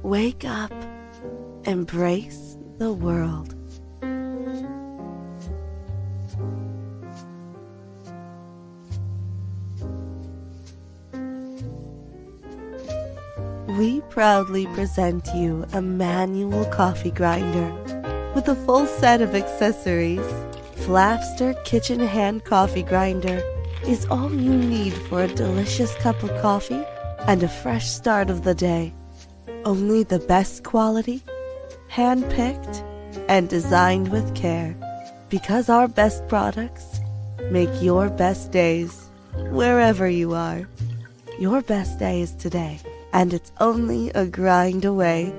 Wake up. Embrace the world. We proudly present you a manual coffee grinder with a full set of accessories. Flafster Kitchen Hand Coffee Grinder is all you need for a delicious cup of coffee and a fresh start of the day. Only the best quality, hand-picked, and designed with care. Because our best products make your best days, wherever you are. Your best day is today, and it's only a grind away.